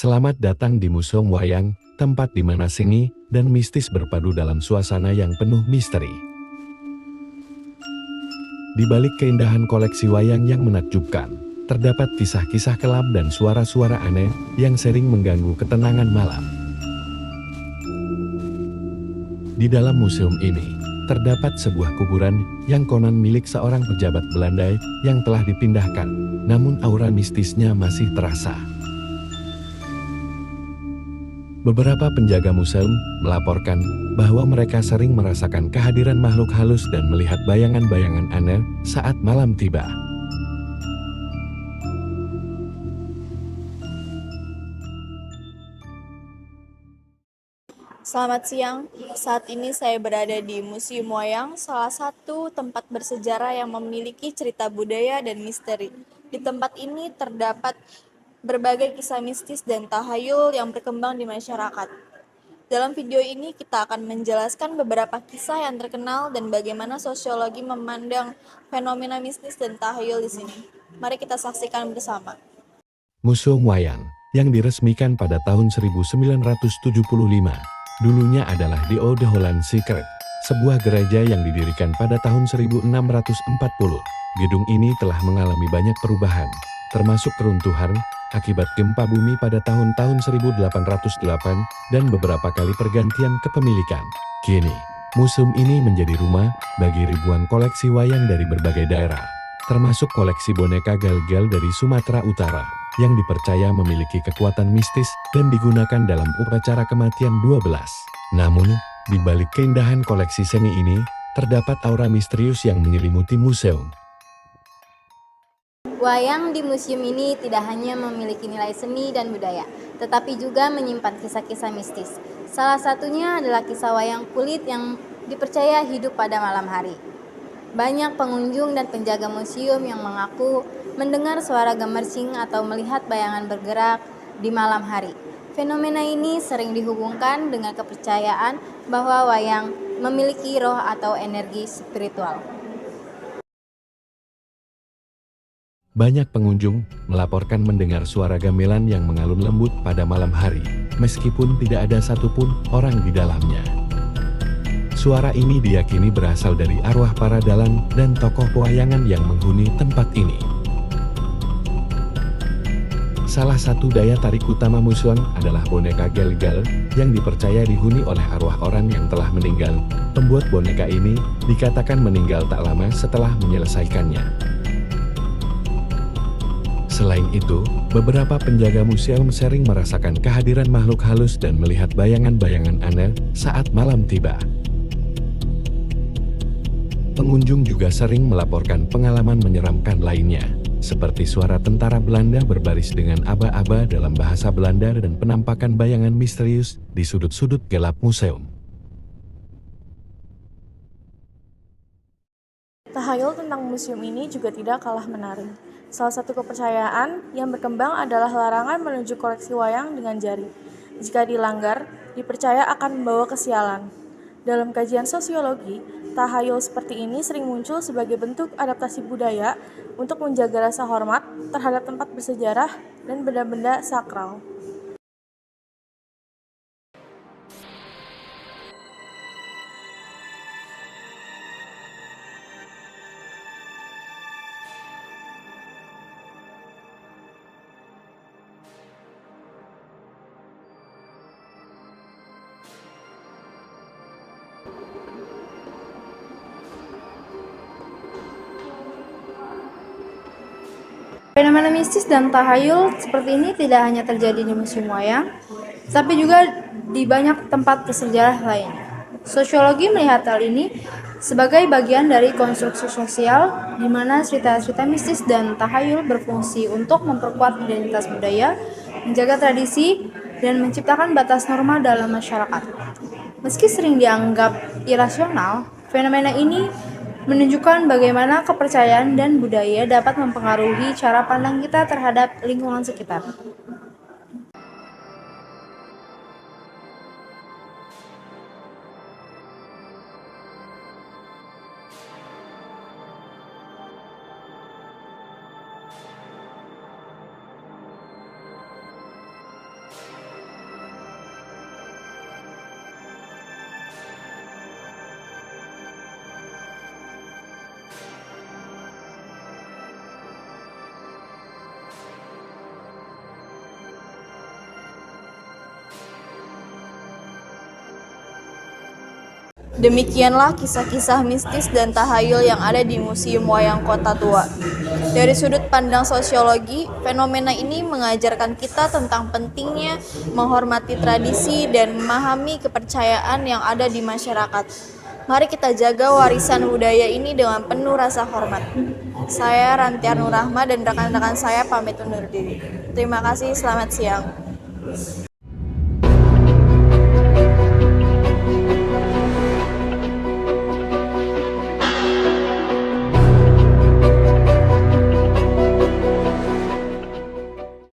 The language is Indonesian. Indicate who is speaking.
Speaker 1: Selamat datang di Museum Wayang, tempat di mana seni dan mistis berpadu dalam suasana yang penuh misteri. Di balik keindahan koleksi wayang yang menakjubkan, terdapat kisah-kisah kelam dan suara-suara aneh yang sering mengganggu ketenangan malam. Di dalam museum ini, terdapat sebuah kuburan yang konon milik seorang pejabat Belanda yang telah dipindahkan, namun aura mistisnya masih terasa. Beberapa penjaga museum melaporkan bahwa mereka sering merasakan kehadiran makhluk halus dan melihat bayangan-bayangan aneh saat malam tiba.
Speaker 2: Selamat siang, saat ini saya berada di Museum Wayang, salah satu tempat bersejarah yang memiliki cerita budaya dan misteri. Di tempat ini terdapat berbagai kisah mistis dan tahayul yang berkembang di masyarakat. Dalam video ini kita akan menjelaskan beberapa kisah yang terkenal dan bagaimana sosiologi memandang fenomena mistis dan tahayul di sini. Mari kita saksikan bersama.
Speaker 1: Museum Wayang, yang diresmikan pada tahun 1975, dulunya adalah di Oude Hollandse Kerk, sebuah gereja yang didirikan pada tahun 1640. Gedung ini telah mengalami banyak perubahan, termasuk keruntuhan akibat gempa bumi pada tahun-tahun 1808 dan beberapa kali pergantian kepemilikan. Kini, museum ini menjadi rumah bagi ribuan koleksi wayang dari berbagai daerah, termasuk koleksi boneka gal-gal dari Sumatera Utara, yang dipercaya memiliki kekuatan mistis dan digunakan dalam upacara kematian 12. Namun, di balik keindahan koleksi seni ini, terdapat aura misterius yang menyelimuti museum.
Speaker 3: Wayang di museum ini tidak hanya memiliki nilai seni dan budaya, tetapi juga menyimpan kisah-kisah mistis. Salah satunya adalah kisah wayang kulit yang dipercaya hidup pada malam hari. Banyak pengunjung dan penjaga museum yang mengaku mendengar suara gemercing atau melihat bayangan bergerak di malam hari. Fenomena ini sering dihubungkan dengan kepercayaan bahwa wayang memiliki roh atau energi spiritual.
Speaker 1: Banyak pengunjung melaporkan mendengar suara gamelan yang mengalun lembut pada malam hari, meskipun tidak ada satupun orang di dalamnya. Suara ini diyakini berasal dari arwah para dalang dan tokoh pewayangan yang menghuni tempat ini. Salah satu daya tarik utama museum adalah boneka gal-gal yang dipercaya dihuni oleh arwah orang yang telah meninggal. Pembuat boneka ini dikatakan meninggal tak lama setelah menyelesaikannya. Selain itu, beberapa penjaga museum sering merasakan kehadiran makhluk halus dan melihat bayangan-bayangan aneh saat malam tiba. Pengunjung juga sering melaporkan pengalaman menyeramkan lainnya, seperti suara tentara Belanda berbaris dengan aba-aba dalam bahasa Belanda dan penampakan bayangan misterius di sudut-sudut gelap museum.
Speaker 2: Tahayul tentang museum ini juga tidak kalah menarik. Salah satu kepercayaan yang berkembang adalah larangan menunjuk koleksi wayang dengan jari. Jika dilanggar, dipercaya akan membawa kesialan. Dalam kajian sosiologi, tahayul seperti ini sering muncul sebagai bentuk adaptasi budaya untuk menjaga rasa hormat terhadap tempat bersejarah dan benda-benda sakral.
Speaker 4: Fenomena mistis dan tahayul seperti ini tidak hanya terjadi di museum wayang, tapi juga di banyak tempat bersejarah lainnya. Sosiologi melihat hal ini sebagai bagian dari konstruksi sosial di mana cerita-cerita mistis dan tahayul berfungsi untuk memperkuat identitas budaya, menjaga tradisi, dan menciptakan batas norma dalam masyarakat. Meski sering dianggap irasional, fenomena ini menunjukkan bagaimana kepercayaan dan budaya dapat mempengaruhi cara pandang kita terhadap lingkungan sekitar.
Speaker 2: Demikianlah kisah-kisah mistis dan tahayul yang ada di Museum Wayang Kota Tua. Dari sudut pandang sosiologi, fenomena ini mengajarkan kita tentang pentingnya menghormati tradisi dan memahami kepercayaan yang ada di masyarakat. Mari kita jaga warisan budaya ini dengan penuh rasa hormat. Saya Rantiar Nurrahma dan rekan-rekan saya pamit undur diri. Terima kasih, selamat siang.